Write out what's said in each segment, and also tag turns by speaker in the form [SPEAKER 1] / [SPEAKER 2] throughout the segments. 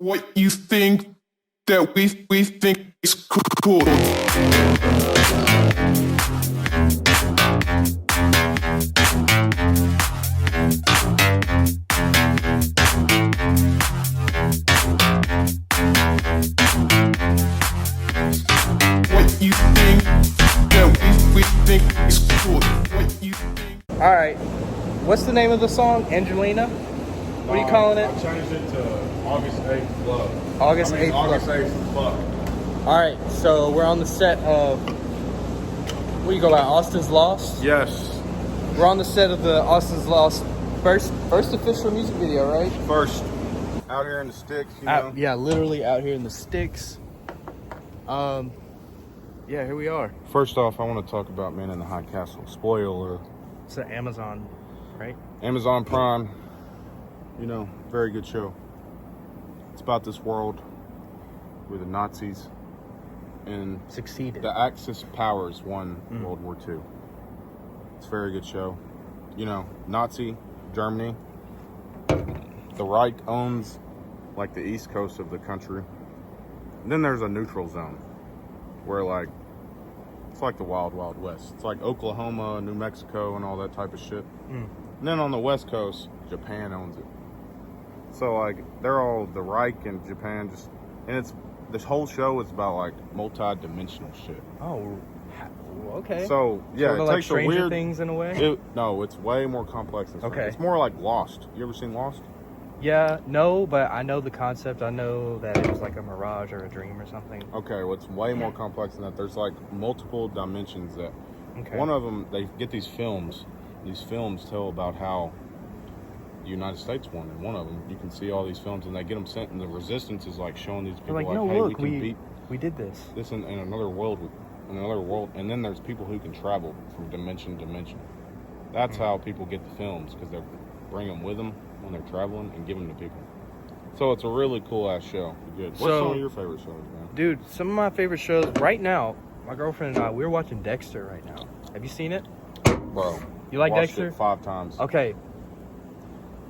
[SPEAKER 1] what you think that we think is cool. What you think that we think is cool. What you think.
[SPEAKER 2] All right. What's the name of the song? Angelina? What are you calling it?
[SPEAKER 3] I changed it to August 8th Club.
[SPEAKER 2] August 8th
[SPEAKER 3] August
[SPEAKER 2] Club.
[SPEAKER 3] 8th Club.
[SPEAKER 2] All right. So we're on the set of, what do you go by? Austin's Lost?
[SPEAKER 3] Yes.
[SPEAKER 2] We're on the set of the Austin's Lost first official music video, right?
[SPEAKER 3] First, out here in the sticks, you know.
[SPEAKER 2] Yeah, literally out here in the sticks. Yeah, here we are.
[SPEAKER 3] First off, I want to talk about Man in the High Castle. Spoiler.
[SPEAKER 2] It's an Amazon, right?
[SPEAKER 3] Amazon Prime. You know, very good show. It's about this world where the Nazis and
[SPEAKER 2] Succeeded.
[SPEAKER 3] the Axis powers won World War II. It's a very good show. You know, Nazi Germany. The Reich owns like the east coast of the country. And then there's a neutral zone where like it's like the Wild Wild West. It's like Oklahoma, New Mexico, and all that type of shit. And then on the west coast, Japan owns it. So like they're all the Reich and Japan just, and it's this whole show is about like multi-dimensional shit.
[SPEAKER 2] Oh, okay.
[SPEAKER 3] So yeah,
[SPEAKER 2] Sort of
[SPEAKER 3] it
[SPEAKER 2] like
[SPEAKER 3] takes a
[SPEAKER 2] Stranger
[SPEAKER 3] weird
[SPEAKER 2] Things in a way.
[SPEAKER 3] No, it's way more complex than Stranger.
[SPEAKER 2] Okay.
[SPEAKER 3] It's more like Lost. You ever seen Lost?
[SPEAKER 2] Yeah, no, but I know the concept. I know that it was like a mirage or a dream or something.
[SPEAKER 3] Okay, well, it's way more complex than that. There's like multiple dimensions that.
[SPEAKER 2] Okay.
[SPEAKER 3] One of them, they get these films. These films tell about how the United States won. And one of them, you can see all these films, and they get them sent, and the resistance is like showing these people
[SPEAKER 2] They're like, no,
[SPEAKER 3] hey,
[SPEAKER 2] look,
[SPEAKER 3] we can beat
[SPEAKER 2] we did this.
[SPEAKER 3] this in another world, and then there's people who can travel from dimension to dimension. That's how people get the films, because they bring them with them when they're traveling and give them to people. So it's a really cool ass show. Good. What's
[SPEAKER 2] So-
[SPEAKER 3] some of your favorite shows, man?
[SPEAKER 2] Dude, some of my favorite shows right now, my girlfriend and I, we're watching Dexter right now. Have you seen it?
[SPEAKER 3] Bro,
[SPEAKER 2] You like
[SPEAKER 3] watched
[SPEAKER 2] Dexter?
[SPEAKER 3] it 5 times.
[SPEAKER 2] Okay.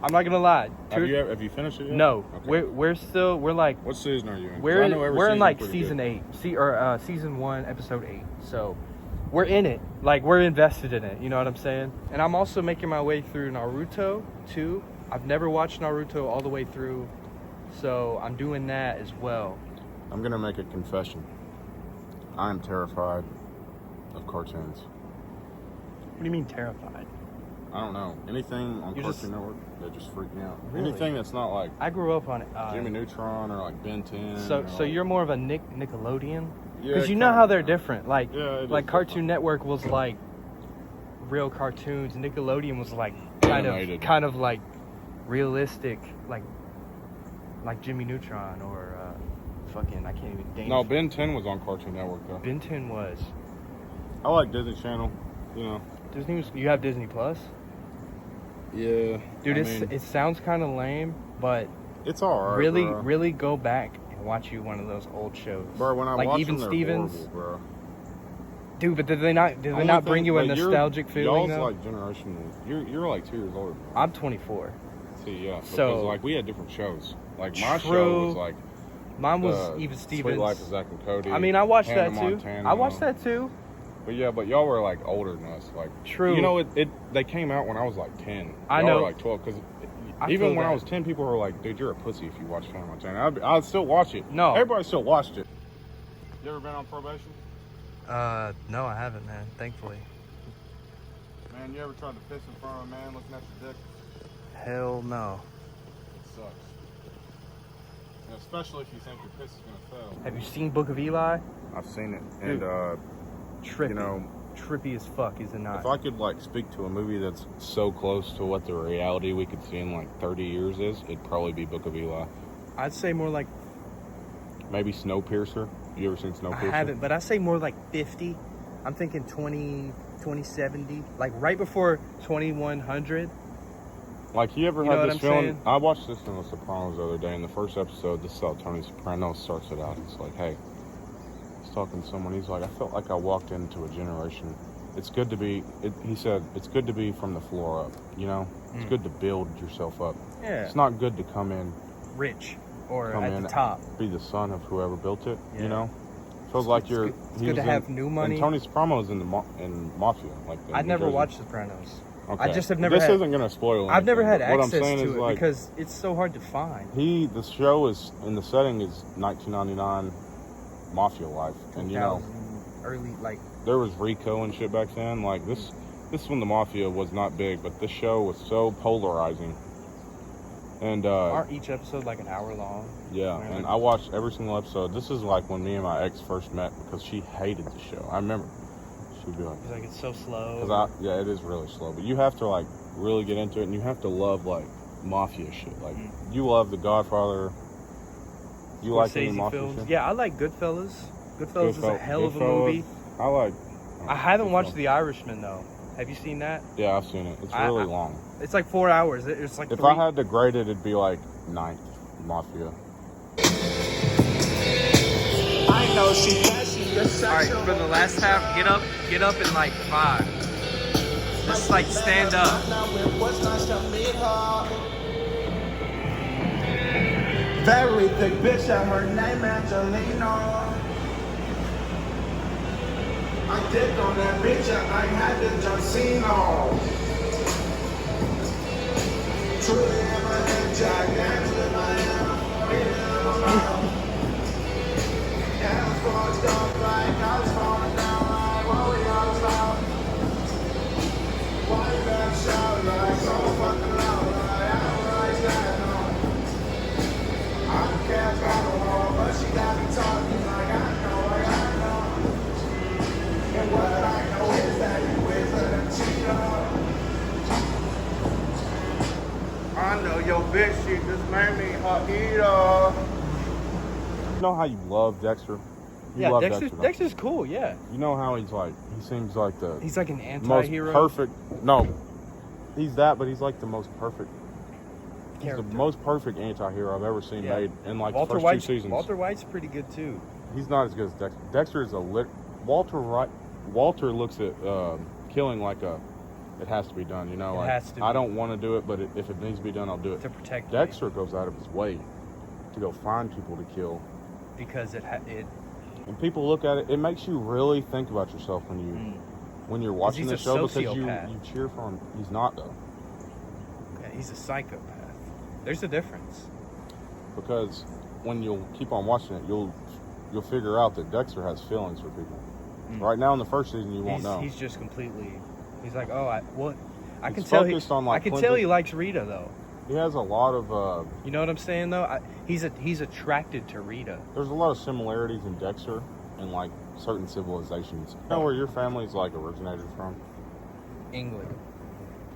[SPEAKER 2] I'm not gonna lie.
[SPEAKER 3] Have you finished it yet?
[SPEAKER 2] No.
[SPEAKER 3] Okay.
[SPEAKER 2] we're like
[SPEAKER 3] What season are you in? 'Cause I
[SPEAKER 2] we're
[SPEAKER 3] know every
[SPEAKER 2] in
[SPEAKER 3] season's
[SPEAKER 2] like
[SPEAKER 3] pretty
[SPEAKER 2] season
[SPEAKER 3] good.
[SPEAKER 2] 8. Season 1, episode 8. So we're in it. Like we're invested in it, you know what I'm saying? And I'm also making my way through Naruto too. I've never watched Naruto all the way through. So I'm doing that as well.
[SPEAKER 3] I'm gonna make a confession. I am terrified of cartoons.
[SPEAKER 2] What do you mean terrified?
[SPEAKER 3] I don't know. Anything on
[SPEAKER 2] You
[SPEAKER 3] Cartoon
[SPEAKER 2] just-
[SPEAKER 3] Network that just freak me out.
[SPEAKER 2] Really?
[SPEAKER 3] Anything that's not like
[SPEAKER 2] I grew up on it.
[SPEAKER 3] Jimmy Neutron or like Ben 10.
[SPEAKER 2] So
[SPEAKER 3] or
[SPEAKER 2] you're more of a Nickelodeon?
[SPEAKER 3] Yeah,
[SPEAKER 2] Because you know
[SPEAKER 3] kinda.
[SPEAKER 2] how they're different. Like
[SPEAKER 3] Yeah, it
[SPEAKER 2] like
[SPEAKER 3] is
[SPEAKER 2] Cartoon
[SPEAKER 3] different.
[SPEAKER 2] Network was like real cartoons. Nickelodeon was like
[SPEAKER 3] Animated.
[SPEAKER 2] kind of like realistic, like Jimmy Neutron or fucking I can't even.
[SPEAKER 3] No, Ben 10 was on Cartoon Network though.
[SPEAKER 2] Ben 10 was.
[SPEAKER 3] I like Disney Channel. You know.
[SPEAKER 2] Disney was. You have Disney Plus,
[SPEAKER 3] Yeah.
[SPEAKER 2] dude.
[SPEAKER 3] I mean,
[SPEAKER 2] It sounds kind of lame, but
[SPEAKER 3] it's alright.
[SPEAKER 2] really go back and watch you one of those old shows.
[SPEAKER 3] Bro, when I
[SPEAKER 2] like
[SPEAKER 3] watch
[SPEAKER 2] Even
[SPEAKER 3] them, they're
[SPEAKER 2] Stevens.
[SPEAKER 3] horrible, bro.
[SPEAKER 2] Dude, but did they not bring you a nostalgic feeling
[SPEAKER 3] Y'all's
[SPEAKER 2] though?
[SPEAKER 3] like generational. You're like 2 years older.
[SPEAKER 2] I'm 24.
[SPEAKER 3] See, yeah.
[SPEAKER 2] So-
[SPEAKER 3] Because like we had different shows. Like my show
[SPEAKER 2] True.
[SPEAKER 3] was like
[SPEAKER 2] Mine was Even
[SPEAKER 3] Sweet
[SPEAKER 2] Stevens.
[SPEAKER 3] Life of Zach and Cody.
[SPEAKER 2] I mean, I watched
[SPEAKER 3] Hannah
[SPEAKER 2] that too.
[SPEAKER 3] Montana.
[SPEAKER 2] I watched that too.
[SPEAKER 3] But yeah, but y'all were like older than us. Like
[SPEAKER 2] True.
[SPEAKER 3] You know, they came out when I was like 10.
[SPEAKER 2] I
[SPEAKER 3] Y'all
[SPEAKER 2] know.
[SPEAKER 3] were like 12. Because
[SPEAKER 2] I
[SPEAKER 3] even
[SPEAKER 2] feel
[SPEAKER 3] when I
[SPEAKER 2] that.
[SPEAKER 3] was 10, people were like, "Dude, you're a pussy if you watch Hannah Montana." I'd still watch it.
[SPEAKER 2] No.
[SPEAKER 3] Everybody still watched it. You ever been on probation?
[SPEAKER 2] No, I haven't, man. Thankfully.
[SPEAKER 3] Man, you ever tried to piss in front of a man looking at your dick?
[SPEAKER 2] Hell no.
[SPEAKER 3] It sucks. And especially if you think your piss is gonna fail.
[SPEAKER 2] Have you seen Book of Eli?
[SPEAKER 3] I've seen it,
[SPEAKER 2] Dude.
[SPEAKER 3] and
[SPEAKER 2] Trippy.
[SPEAKER 3] you know,
[SPEAKER 2] Trippy as fuck, is it not?
[SPEAKER 3] if I could like speak to a movie that's so close to what the reality we could see in like 30 years is, it'd probably be Book of Eli.
[SPEAKER 2] I'd say more like
[SPEAKER 3] Maybe Snowpiercer. You ever seen Snowpiercer?
[SPEAKER 2] I haven't, but I say more like 50. I'm thinking 2070, like right before 2100.
[SPEAKER 3] Like, you ever
[SPEAKER 2] You know
[SPEAKER 3] had
[SPEAKER 2] what
[SPEAKER 3] this
[SPEAKER 2] I'm
[SPEAKER 3] feeling?
[SPEAKER 2] saying?
[SPEAKER 3] I watched this in The Sopranos the other day. In the first episode, this is how Tony Soprano starts it out. He's like, hey, he's talking to someone. He's like, I felt like I walked into a generation. It's good to be, he said, it's good to be from the floor up, you know? It's good to build yourself up.
[SPEAKER 2] Yeah.
[SPEAKER 3] It's not good to come in
[SPEAKER 2] Rich. or
[SPEAKER 3] come
[SPEAKER 2] at
[SPEAKER 3] in,
[SPEAKER 2] the top.
[SPEAKER 3] be the son of whoever built it.
[SPEAKER 2] Yeah.
[SPEAKER 3] You know, feels like
[SPEAKER 2] It's
[SPEAKER 3] you're.
[SPEAKER 2] good- it's
[SPEAKER 3] he
[SPEAKER 2] good to
[SPEAKER 3] was
[SPEAKER 2] have
[SPEAKER 3] in-
[SPEAKER 2] new money.
[SPEAKER 3] And Tony Soprano's in in Mafia. Like the
[SPEAKER 2] I
[SPEAKER 3] New
[SPEAKER 2] never
[SPEAKER 3] Jersey-
[SPEAKER 2] watched Sopranos.
[SPEAKER 3] Okay.
[SPEAKER 2] I just have never
[SPEAKER 3] This
[SPEAKER 2] had.
[SPEAKER 3] isn't gonna spoil.
[SPEAKER 2] I've never
[SPEAKER 3] anything,
[SPEAKER 2] had
[SPEAKER 3] but
[SPEAKER 2] access
[SPEAKER 3] what I'm saying is,
[SPEAKER 2] to it
[SPEAKER 3] like,
[SPEAKER 2] because it's so hard to find.
[SPEAKER 3] the show is in the setting is 1999 mafia life, and you know
[SPEAKER 2] 2000, early like
[SPEAKER 3] there was Rico and shit back then. Like this is when the mafia was not big, but this show was so polarizing. And
[SPEAKER 2] aren't each episode like an hour long?
[SPEAKER 3] yeah,
[SPEAKER 2] Really?
[SPEAKER 3] and I watched every single episode. This is like when me and my ex first met because she hated the show. I remember she'd be like,
[SPEAKER 2] It's like it's so slow.
[SPEAKER 3] yeah, it is really slow, but you have to like really get into it, and you have to love like mafia shit. Like you love The Godfather. You like any
[SPEAKER 2] Scorsese
[SPEAKER 3] mafia
[SPEAKER 2] films.
[SPEAKER 3] shit?
[SPEAKER 2] Yeah, I like Goodfellas. Goodfellas is a hell of a
[SPEAKER 3] Goodfellas.
[SPEAKER 2] movie.
[SPEAKER 3] I like.
[SPEAKER 2] I haven't watched
[SPEAKER 3] Goodfellas.
[SPEAKER 2] The Irishman though. Have you seen that?
[SPEAKER 3] Yeah, I've seen it. It's
[SPEAKER 2] I-
[SPEAKER 3] really
[SPEAKER 2] I-
[SPEAKER 3] long.
[SPEAKER 2] It's like 4 hours. It's like
[SPEAKER 3] If
[SPEAKER 2] three.
[SPEAKER 3] I had to grade it, it'd be like 9th Mafia.
[SPEAKER 4] I know she does, she just
[SPEAKER 2] All right, for the last half, get up in like 5. Just like stand up.
[SPEAKER 4] It was nice to meet her. Very thick bitch, and her name Angelina. I dipped on that bitch and I had the John Cena. Truly ever had Jack Daniels in my hand. Yeah, I was fucked up like I was falling down like what we all about. Why you gotta shout like so fucking loud like I don't like that, no. I don't care about the wall, but she got me talking like I know. And what I know is that you is a cheater. I know your bitch, she just made me her eater.
[SPEAKER 3] You know how you love Dexter? You
[SPEAKER 2] Yeah,
[SPEAKER 3] love
[SPEAKER 2] Dexter's,
[SPEAKER 3] don't
[SPEAKER 2] Dexter's cool. Yeah,
[SPEAKER 3] you? You know how he's like, he seems like the
[SPEAKER 2] he's like an
[SPEAKER 3] most
[SPEAKER 2] anti-hero.
[SPEAKER 3] perfect. No, he's that, but he's like the most perfect. He's
[SPEAKER 2] character.
[SPEAKER 3] the most perfect anti-hero I've ever seen
[SPEAKER 2] Yeah.
[SPEAKER 3] made in like
[SPEAKER 2] Walter
[SPEAKER 3] the first
[SPEAKER 2] White's,
[SPEAKER 3] 2 seasons.
[SPEAKER 2] Walter White's pretty good too.
[SPEAKER 3] He's not as good as Dexter. Dexter is a Walter looks at killing like it has to be done. You know,
[SPEAKER 2] It
[SPEAKER 3] like
[SPEAKER 2] has to
[SPEAKER 3] I
[SPEAKER 2] be.
[SPEAKER 3] don't want to do it, but if it needs to be done, I'll do it.
[SPEAKER 2] To protect
[SPEAKER 3] Dexter goes out of his way to go find people to kill,
[SPEAKER 2] because it
[SPEAKER 3] and people look at it. It makes you really think about yourself when you're watching
[SPEAKER 2] he's
[SPEAKER 3] the
[SPEAKER 2] a
[SPEAKER 3] show because you
[SPEAKER 2] sociopath.
[SPEAKER 3] cheer for him. He's not though,
[SPEAKER 2] yeah, he's a psychopath. There's a difference.
[SPEAKER 3] because when you'll keep on watching it, you'll figure out that Dexter has feelings for people. Right now in the first season, you won't know.
[SPEAKER 2] He's just completely. He's like, oh, I
[SPEAKER 3] He's
[SPEAKER 2] can tell.
[SPEAKER 3] focused on, like,
[SPEAKER 2] I can tell
[SPEAKER 3] Clinton.
[SPEAKER 2] he likes Rita though.
[SPEAKER 3] He has a lot of.
[SPEAKER 2] You know what I'm saying though? He's attracted to Rita.
[SPEAKER 3] There's a lot of similarities in Dexter and like certain civilizations. You know where your family's like originated from?
[SPEAKER 2] England.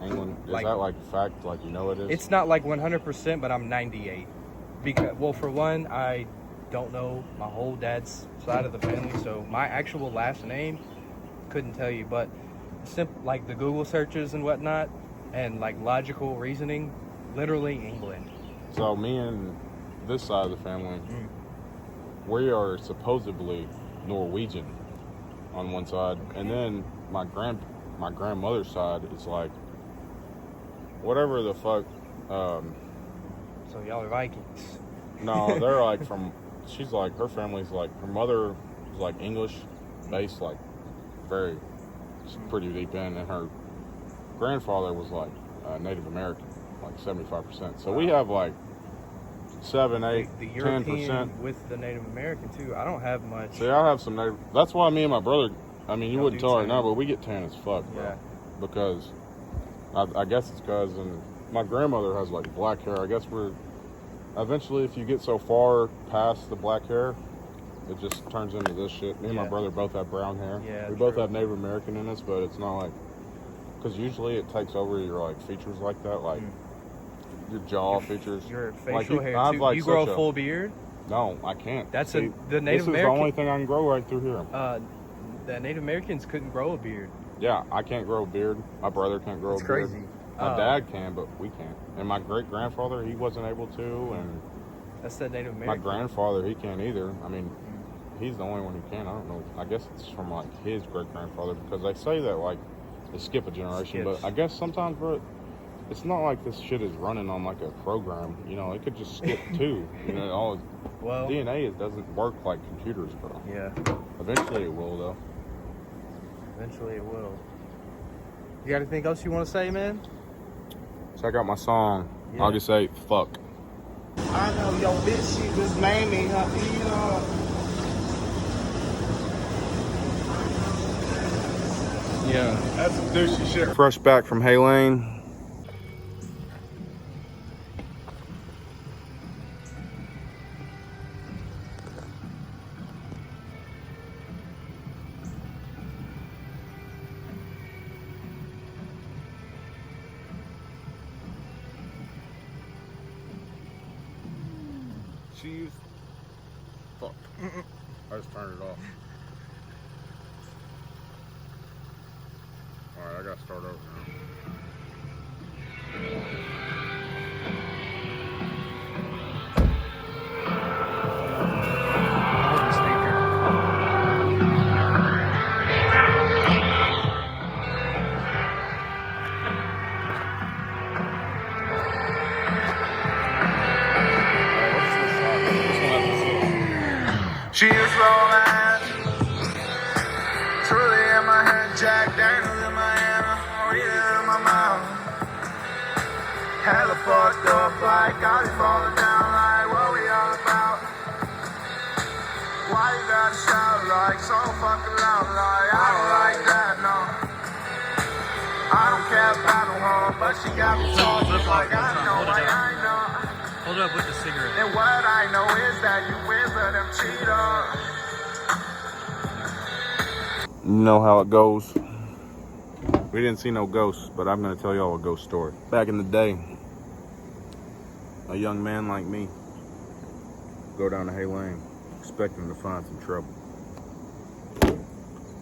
[SPEAKER 3] England. Is
[SPEAKER 2] Like-
[SPEAKER 3] that like fact? Like you know it is?
[SPEAKER 2] It's not like 100%, but I'm 98. Because, well, for one, I don't know my whole dad's side of the family, so my actual last name couldn't tell you. But like the Google searches and whatnot, and like logical reasoning, literally England.
[SPEAKER 3] So me and this side of the family, we are supposedly Norwegian on one side, and then my grandmother's side is like whatever the fuck.
[SPEAKER 2] So y'all are Vikings.
[SPEAKER 3] No, they're like from. She's like her family's like her mother was like English based, like very pretty deep in, and her grandfather was like Native American, like 75%. So we have like 7, 8,
[SPEAKER 2] The
[SPEAKER 3] 10%.
[SPEAKER 2] European with the Native American too. I don't have much.
[SPEAKER 3] See, I have some Native. That's why me and my brother. I mean, you
[SPEAKER 2] Y'all
[SPEAKER 3] wouldn't
[SPEAKER 2] do
[SPEAKER 3] tell her
[SPEAKER 2] tan.
[SPEAKER 3] now, but we get tan as fuck, bro.
[SPEAKER 2] Yeah.
[SPEAKER 3] Because I guess it's because, and my grandmother has like black hair. I guess we're eventually, if you get so far past the black hair, it just turns into this shit. Me and my
[SPEAKER 2] Yeah.
[SPEAKER 3] brother both have brown hair.
[SPEAKER 2] Yeah,
[SPEAKER 3] we both
[SPEAKER 2] true.
[SPEAKER 3] have Native American in us, but it's not like because usually it takes over your like features like that, like your jaw features.
[SPEAKER 2] Your facial
[SPEAKER 3] Like, you-
[SPEAKER 2] hair
[SPEAKER 3] I have,
[SPEAKER 2] too.
[SPEAKER 3] like,
[SPEAKER 2] you grow
[SPEAKER 3] such
[SPEAKER 2] a full beard.
[SPEAKER 3] No, I can't.
[SPEAKER 2] That's
[SPEAKER 3] See,
[SPEAKER 2] the Native
[SPEAKER 3] This is
[SPEAKER 2] American.
[SPEAKER 3] the only thing I can grow right through here.
[SPEAKER 2] The Native Americans couldn't grow a beard.
[SPEAKER 3] Yeah, I can't grow a beard. My brother can't grow
[SPEAKER 2] That's
[SPEAKER 3] a beard.
[SPEAKER 2] crazy.
[SPEAKER 3] My dad can, but we can't. And my great grandfather, he wasn't able to, and
[SPEAKER 2] That's the Native
[SPEAKER 3] my
[SPEAKER 2] American.
[SPEAKER 3] grandfather, he can't either. I mean, he's the only one who can. I don't know. I guess it's from like his great grandfather because they say that like they skip a generation.
[SPEAKER 2] Skips.
[SPEAKER 3] But I guess sometimes, bro, It's not like this shit is running on like a program. You know, it could just skip 2. You know, all
[SPEAKER 2] Well,
[SPEAKER 3] DNA it doesn't work like computers, bro.
[SPEAKER 2] yeah.
[SPEAKER 3] Eventually it will, though.
[SPEAKER 2] Eventually it will. You got anything else you want to say, man?
[SPEAKER 3] Check out my song,
[SPEAKER 2] Yeah.
[SPEAKER 3] August 8th, Fuck.
[SPEAKER 4] I know your bitch, she just made me her eater.
[SPEAKER 2] Yeah.
[SPEAKER 3] That's some douchey shit. Fresh back from Haylane. Cheese. Fuck. I just turned it off. Alright, I gotta start over now.
[SPEAKER 4] She is romance. Truly in my head, Jack Daniels in my hand, Rita in my mouth. Hella fucked up, like got it falling down, like what we all about. Why you gotta shout like so fucking loud, like I don't like that, no. I don't care about no harm, but she got me talking like I know, like I know.
[SPEAKER 2] Hold up with the cigarette.
[SPEAKER 4] And what I know is that you wizard them cheaters.
[SPEAKER 3] You know how it goes. We didn't see no ghosts, but I'm gonna tell y'all a ghost story. Back in the day, a young man like me go down to Haylane expecting to find some trouble.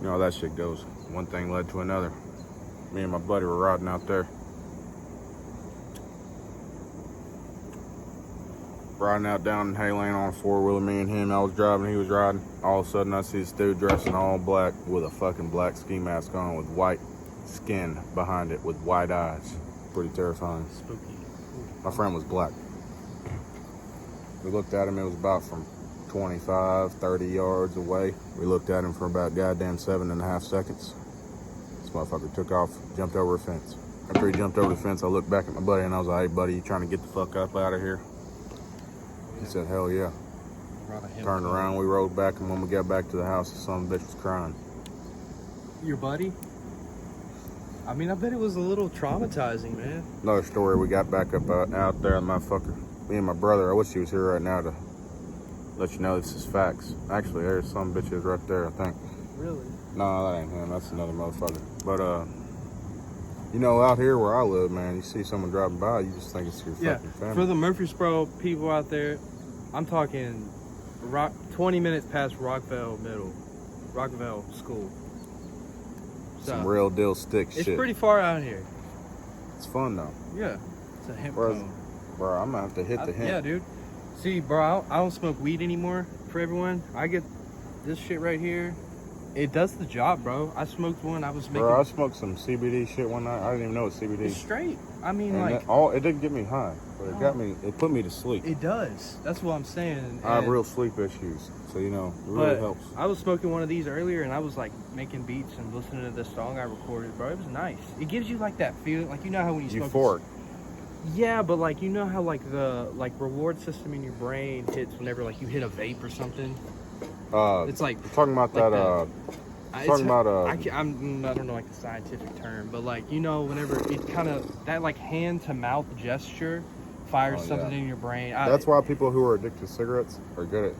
[SPEAKER 3] You know how that shit goes. One thing led to another. Me and my buddy were riding out there. Riding out down in Haylane on a 4-wheeler, me and him. I was driving, he was riding. All of a sudden, I see this dude dressed in all black with a fucking black ski mask on with white skin behind it with white eyes. Pretty terrifying.
[SPEAKER 2] Spooky.
[SPEAKER 3] My friend was black. We looked at him, it was about from 25, 30 yards away. We looked at him for about goddamn 7.5 seconds. This motherfucker took off, jumped over a fence. After he jumped over the fence, I looked back at my buddy and I was like, hey buddy, you trying to get the fuck up out of here? He said, hell yeah. Turned around, we rode back, and when we got back to the house, the son of a bitch was crying.
[SPEAKER 2] Your buddy? I mean, I bet it was a little traumatizing, man.
[SPEAKER 3] Another story, we got back up out there, motherfucker. Me and my brother, I wish he was here right now to let you know this is facts. Actually, there's some bitches right there, I think.
[SPEAKER 2] Really?
[SPEAKER 3] No, that ain't him, that's another motherfucker. But, you know, out here where I live, man, you see someone driving by, you just think it's your fucking family.
[SPEAKER 2] For the Murfreesboro people out there, I'm talking 20 minutes past Rockville School.
[SPEAKER 3] Some real deal stick
[SPEAKER 2] It's
[SPEAKER 3] shit.
[SPEAKER 2] pretty far out here.
[SPEAKER 3] It's fun, though.
[SPEAKER 2] Yeah. It's a hemp
[SPEAKER 3] Bro,
[SPEAKER 2] cone.
[SPEAKER 3] bro, I'm gonna have to hit the hint.
[SPEAKER 2] Yeah, dude. See, bro, I don't smoke weed anymore for everyone. I get this shit right here. It does the job, bro. I smoked one. I was making.
[SPEAKER 3] Bro, I smoked some CBD shit one night. I didn't even know it was CBD.
[SPEAKER 2] It's straight. I mean,
[SPEAKER 3] And
[SPEAKER 2] like,
[SPEAKER 3] it didn't get me high, but it got me. It put me to sleep.
[SPEAKER 2] it does. That's what I'm saying.
[SPEAKER 3] I have
[SPEAKER 2] And-
[SPEAKER 3] real sleep issues, so you know, it really
[SPEAKER 2] but
[SPEAKER 3] helps.
[SPEAKER 2] I was smoking one of these earlier, and I was like making beats and listening to this song I recorded, bro. It was nice. It gives you like that feeling, like you know how when you smoke.
[SPEAKER 3] Euphoric.
[SPEAKER 2] Yeah, but like you know how like the reward system in your brain hits whenever like you hit a vape or something. It's like
[SPEAKER 3] You're talking about
[SPEAKER 2] like
[SPEAKER 3] that.
[SPEAKER 2] It's-
[SPEAKER 3] talking about
[SPEAKER 2] I don't know like the scientific term, but like you know whenever it kind of that like hand to mouth gesture fires
[SPEAKER 3] Oh,
[SPEAKER 2] something
[SPEAKER 3] yeah.
[SPEAKER 2] in your brain.
[SPEAKER 3] That's why people who are addicted to cigarettes are good at.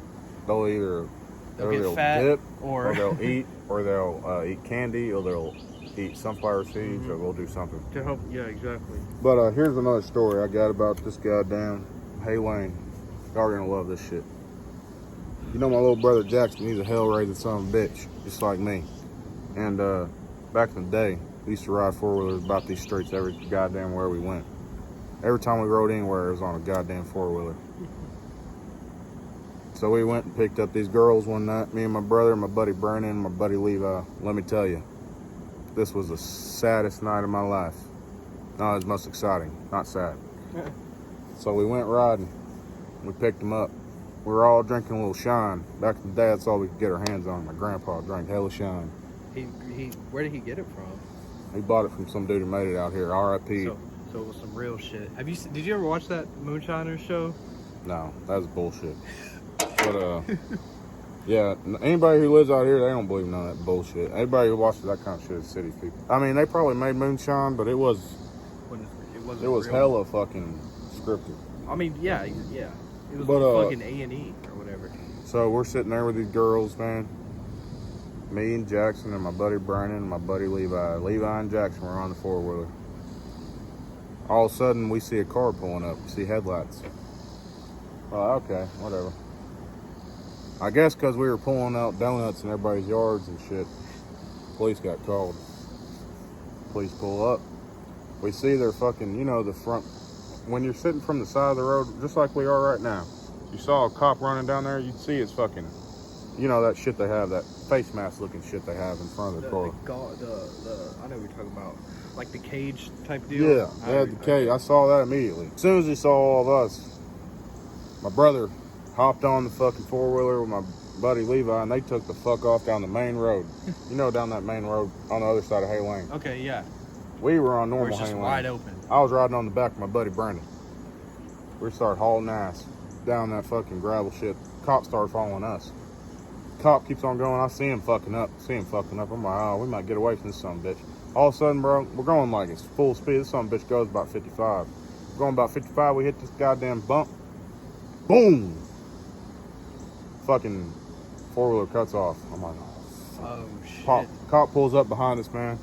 [SPEAKER 3] They'll either
[SPEAKER 2] They'll get fat
[SPEAKER 3] dip,
[SPEAKER 2] or
[SPEAKER 3] they'll eat, or they'll eat candy, or they'll eat sunflower seeds, or they'll do something.
[SPEAKER 2] to help. Yeah, exactly.
[SPEAKER 3] But here's another story I got about this goddamn Haylane. Y'all are gonna love this shit. You know my little brother Jackson, he's a hell-raising son of a bitch, just like me. And back in the day, we used to ride four-wheelers about these streets every goddamn where we went. Every time we rode anywhere, it was on a goddamn four-wheeler. So we went and picked up these girls one night, me and my brother, my buddy Brandon, and my buddy Levi. Let me tell you, this was the saddest night of my life. No, it was most exciting, not sad. So we went riding. We picked him up. We were all drinking a little Shine. Back in the day, that's all we could get our hands on. My grandpa drank hella Shine.
[SPEAKER 2] He where did he get it from?
[SPEAKER 3] He bought it from some dude who made it out here. R.I.P.
[SPEAKER 2] So it was some real shit. Did you ever watch that Moonshiners show?
[SPEAKER 3] No, that's bullshit. But yeah, anybody who lives out here, they don't believe none of that bullshit. Anybody who watches that kind of shit is city people. I mean, they probably made moonshine, but it was
[SPEAKER 2] Real.
[SPEAKER 3] hella fucking scripted.
[SPEAKER 2] I mean, yeah. It was
[SPEAKER 3] But,
[SPEAKER 2] on fucking A&E or whatever.
[SPEAKER 3] So we're sitting there with these girls, man. Me and Jackson and my buddy Brandon and my buddy Levi. Levi and Jackson were on the four-wheeler. All of a sudden, we see a car pulling up. We see headlights. Well, okay, whatever. I guess because we were pulling out donuts in everybody's yards and shit, police got called. Police pull up. We see their fucking, the front. When you're sitting from the side of the road, just like we are right now, you saw a cop running down there, you'd see his fucking, that shit they have, that face mask looking shit they have in front of the car.
[SPEAKER 2] I know what you're talking about. Like the cage type deal?
[SPEAKER 3] Yeah, they had the cage. I saw that immediately. As soon as he saw all of us, my brother hopped on the fucking four-wheeler with my buddy Levi, and they took the fuck off down the main road. Down that main road on the other side of Hay Lane.
[SPEAKER 2] Okay, yeah.
[SPEAKER 3] We were on normal
[SPEAKER 2] It's just
[SPEAKER 3] Hay Lane.
[SPEAKER 2] wide open.
[SPEAKER 3] I was riding on the back of my buddy Brandon. We started hauling ass down that fucking gravel shit. Cop started following us. Cop keeps on going. I see him fucking up. I'm like, oh, we might get away from this son of a bitch. All of a sudden, bro, we're going like it's full speed. This son of a bitch goes about 55. We're going about 55. We hit this goddamn bump. Boom! Fucking four-wheeler cuts off. I'm like,
[SPEAKER 2] Oh, shit.
[SPEAKER 3] Cop pulls up behind us, man.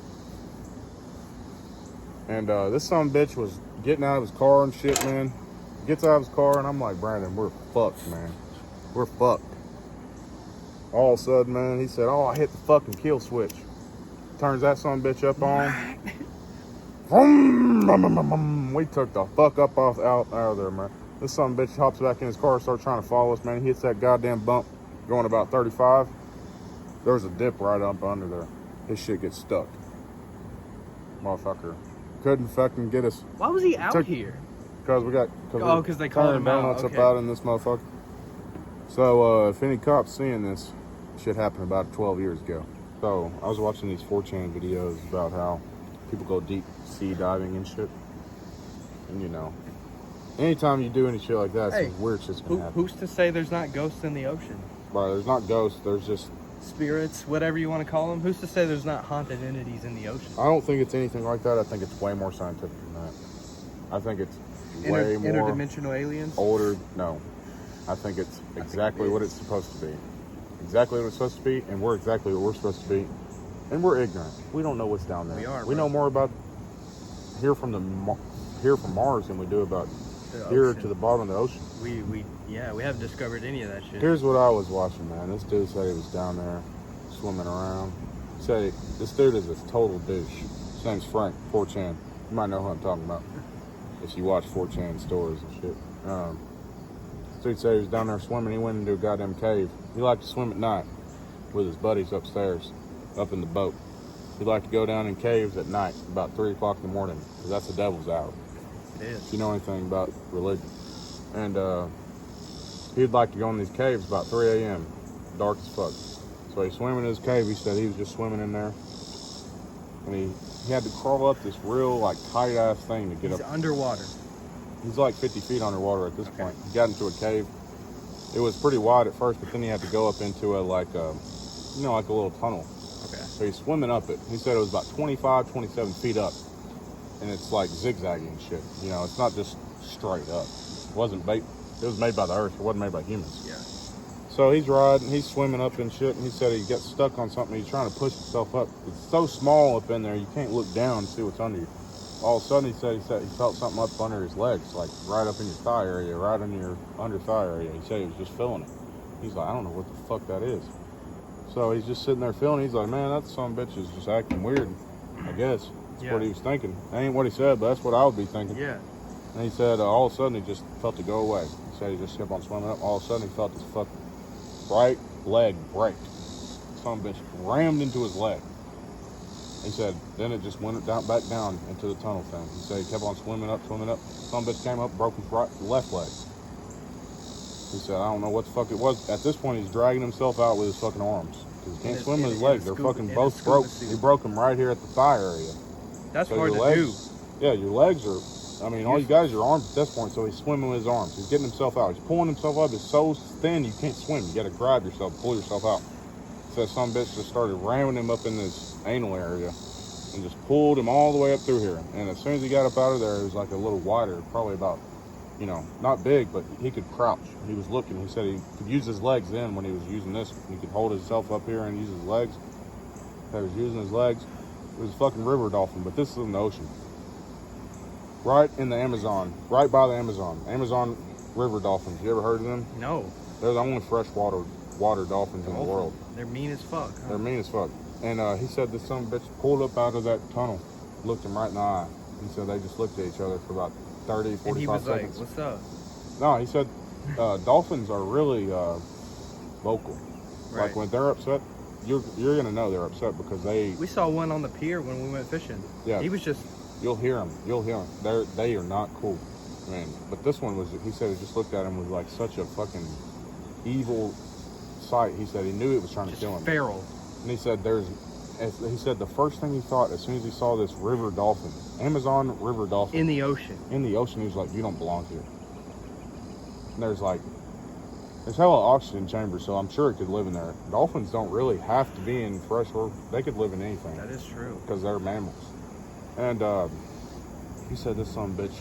[SPEAKER 3] And this son of a bitch was getting out of his car and shit, man. Gets out of his car, and I'm like, Brandon, we're fucked, man. We're fucked. All of a sudden, man, he said, oh, I hit the fucking kill switch. Turns that son of a bitch up on. Vroom, we took the fuck up out of there, man. This son of a bitch hops back in his car, starts trying to follow us, man. He hits that goddamn bump going about 35. There's a dip right up under there. His shit gets stuck. Motherfucker couldn't fucking get us.
[SPEAKER 2] Why was he out here?
[SPEAKER 3] Because we got.
[SPEAKER 2] Because they called him out.
[SPEAKER 3] Donuts
[SPEAKER 2] Okay.
[SPEAKER 3] up out in this motherfucker. So if any cops seeing this, shit happened about 12 years ago. So I was watching these 4chan videos about how people go deep sea diving and shit. And anytime you do any shit like that, some weird shit's gonna happen.
[SPEAKER 2] Who's to say there's not ghosts in the ocean?
[SPEAKER 3] Bro, there's not ghosts. There's just.
[SPEAKER 2] Spirits, whatever you want to call them. Who's to say there's not haunted entities in the ocean?
[SPEAKER 3] I don't think it's anything like that. I think it's way more scientific than that. I think it's way more
[SPEAKER 2] Interdimensional aliens?
[SPEAKER 3] older. No, I think it's exactly what it's supposed to be. Exactly what it's supposed to be, and we're exactly what we're supposed to be. And we're ignorant. We don't know what's down there.
[SPEAKER 2] We are,
[SPEAKER 3] We
[SPEAKER 2] bro.
[SPEAKER 3] know more about here from Mars than we do about
[SPEAKER 2] The
[SPEAKER 3] here
[SPEAKER 2] ocean.
[SPEAKER 3] to the bottom of the ocean.
[SPEAKER 2] We haven't discovered any of that shit.
[SPEAKER 3] Here's what I was watching, man. This dude said he was down there swimming around. Say this dude is a total douche. His name's Frank, 4chan. You might know who I'm talking about if you watch 4chan stories and shit. This dude said he was down there swimming. He went into a goddamn cave. He liked to swim at night with his buddies upstairs, up in the boat. He liked to go down in caves at night, about 3 o'clock in the morning, because that's the devil's hour.
[SPEAKER 2] It is.
[SPEAKER 3] If you know anything about religion. And he'd like to go in these caves about 3 a.m., dark as fuck. So he's swimming in his cave. He said he was just swimming in there. And he had to crawl up this real, tight ass thing to get
[SPEAKER 2] He's
[SPEAKER 3] up.
[SPEAKER 2] underwater.
[SPEAKER 3] He's like 50 feet underwater at this point. He got into a cave. It was pretty wide at first, but then he had to go up into a little tunnel.
[SPEAKER 2] Okay.
[SPEAKER 3] So he's swimming up it. He said it was about 25, 27 feet up. And it's like zigzagging and shit. It's not just straight up. It wasn't it was made by the earth. It wasn't made by humans.
[SPEAKER 2] Yeah.
[SPEAKER 3] So he's swimming up and shit, and he said he got stuck on something. He's trying to push himself up. It's so small up in there, you can't look down and see what's under you. All of a sudden, he said he felt something up under his legs, like right up in your thigh area, right in your under thigh area. He said he was just feeling it. He's like, I don't know what the fuck that is. So he's just sitting there feeling it. He's like, man, that son of a bitch is just acting weird, I guess. That's what he was thinking. That ain't what he said, but that's what I would be thinking.
[SPEAKER 2] Yeah.
[SPEAKER 3] And he said all of a sudden he just felt it go away. He said he just kept on swimming up. All of a sudden he felt his fucking right leg break. Some bitch rammed into his leg. He said, then it just went down, back down into the tunnel thing. He said he kept on swimming up. Some bitch came up, broke his left leg. He said, I don't know what the fuck it was. At this point, he's dragging himself out with his fucking arms. Because he can't swim with his legs. They're fucking both broke. He broke them right here at the thigh area.
[SPEAKER 2] That's
[SPEAKER 3] So
[SPEAKER 2] hard
[SPEAKER 3] your
[SPEAKER 2] to do.
[SPEAKER 3] legs, yeah, your legs are, I mean, all you guys are arms at this point, so he's swimming with his arms. He's getting himself out. He's pulling himself up. It's so thin, you can't swim. You got to grab yourself, pull yourself out. So some bitch just started ramming him up in this anal area and just pulled him all the way up through here. And as soon as he got up out of there, it was like a little wider, probably about, you know, not big, but he could crouch. He was looking. He said he could use his legs then when he was using this. He could hold himself up here and use his legs. He was using his legs. It was a fucking river dolphin, but this is in the ocean. Right in the Amazon, right by the Amazon. Amazon river dolphins. You ever heard of them?
[SPEAKER 2] No.
[SPEAKER 3] They're the only freshwater dolphins in the world.
[SPEAKER 2] They're mean as fuck. Huh?
[SPEAKER 3] They're mean as fuck. And he said this son of a bitch pulled up out of that tunnel, looked him right in the eye. He said they just looked at each other for about 30, 45
[SPEAKER 2] And he was
[SPEAKER 3] seconds.
[SPEAKER 2] like, what's up?
[SPEAKER 3] No, he said dolphins are really vocal.
[SPEAKER 2] Right.
[SPEAKER 3] Like when they're upset, you're gonna know they're upset because
[SPEAKER 2] We saw one on the pier when we went fishing.
[SPEAKER 3] Yeah.
[SPEAKER 2] He was just,
[SPEAKER 3] you'll hear them. They are not cool, man. But this one was. He said he just looked at him with like such a fucking evil sight. He said he knew it was trying to kill him.
[SPEAKER 2] feral.
[SPEAKER 3] And he said he said the first thing he thought as soon as he saw this river dolphin, Amazon river dolphin
[SPEAKER 2] In the ocean.
[SPEAKER 3] he was like, you don't belong here. And there's hella oxygen chambers, so I'm sure it could live in there. Dolphins don't really have to be in freshwater. They could live in anything
[SPEAKER 2] That is true.
[SPEAKER 3] because they're mammals. And he said this son of a bitch,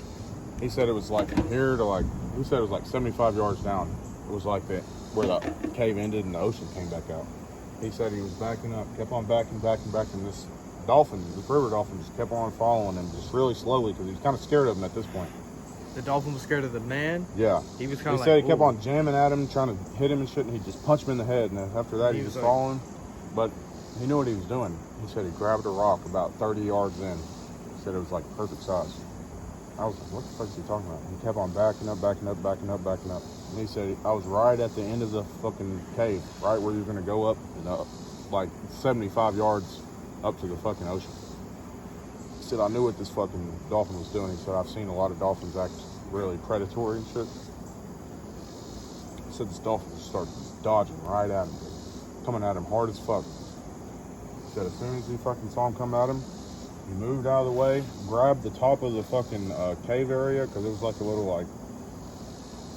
[SPEAKER 3] he said it was like from here to he said it was like 75 yards down. It was like that where the cave ended and the ocean came back out. He said he was backing up, kept on backing. This river dolphin just kept on following him just really slowly because he was kind of scared of him at this point.
[SPEAKER 2] The dolphin was scared of the man.
[SPEAKER 3] Yeah.
[SPEAKER 2] He was
[SPEAKER 3] He
[SPEAKER 2] kind of like,
[SPEAKER 3] said he kept
[SPEAKER 2] "Ooh."
[SPEAKER 3] on jamming at him, trying to hit him and shit, and he just punched him in the head. And then after that, he
[SPEAKER 2] He
[SPEAKER 3] was
[SPEAKER 2] was like-
[SPEAKER 3] following. But he knew what he was doing. He said he grabbed a rock about 30 yards in. He said it was like perfect size. I was like, what the fuck is he talking about? He kept on backing up. And he said, I was right at the end of the fucking cave, right where he was going to go up, and up, like 75 yards up to the fucking ocean. He said, I knew what this fucking dolphin was doing. He said, I've seen a lot of dolphins act really predatory and shit. He said this dolphin just started dodging right at him, coming at him hard as fuck. He said as soon as he fucking saw him come at him, he moved out of the way, grabbed the top of the fucking cave area, because it was like a little like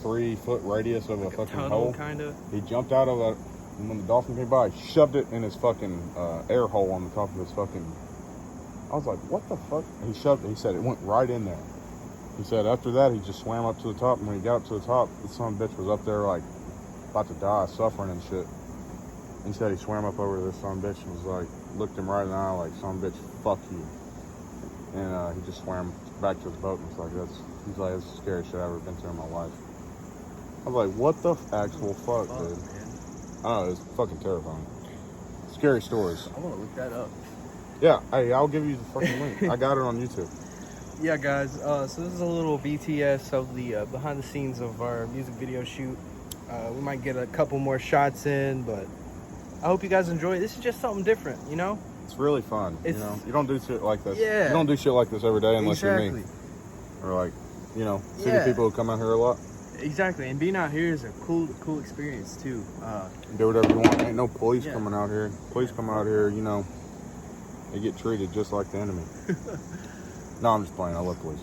[SPEAKER 3] 3-foot radius of a fucking
[SPEAKER 2] tunnel,
[SPEAKER 3] hole.
[SPEAKER 2] kind of.
[SPEAKER 3] He jumped out of it, and when the dolphin came by, he shoved it in his fucking air hole on the top of his fucking. I was like, what the fuck? He shoved it. He said it went right in there. He said after that, he just swam up to the top, and when he got up to the top, the son of a bitch was up there like about to die, suffering and shit. He said he swam up over to this son of a bitch and was like, looked him right in the eye like, son of a bitch, fuck you. And he just swam back to his boat and was like, he's like, that's the scariest shit I've ever been through in my life. I was like, what the actual fuck, dude?
[SPEAKER 2] Man.
[SPEAKER 3] I don't know, it's fucking terrifying. Scary stories.
[SPEAKER 2] I want to look that up.
[SPEAKER 3] Yeah, hey, I'll give you the fucking link. I got it on YouTube.
[SPEAKER 2] Yeah, guys. So this is a little BTS of the behind the scenes of our music video shoot. We might get a couple more shots in, but I hope you guys enjoy it. This is just something different, you know?
[SPEAKER 3] It's really fun.
[SPEAKER 2] It's-
[SPEAKER 3] you know, you don't do shit like this.
[SPEAKER 2] Yeah.
[SPEAKER 3] You don't do shit like this every day unless
[SPEAKER 2] Exactly.
[SPEAKER 3] you're me. Or like, you know, city
[SPEAKER 2] Yeah.
[SPEAKER 3] people who come out here a lot.
[SPEAKER 2] Exactly. And being out here is a cool experience too.
[SPEAKER 3] Do whatever you want. Ain't no police
[SPEAKER 2] Yeah.
[SPEAKER 3] coming out here. Police come out here, you know, they get treated just like the enemy. No, I'm just playing. I love police.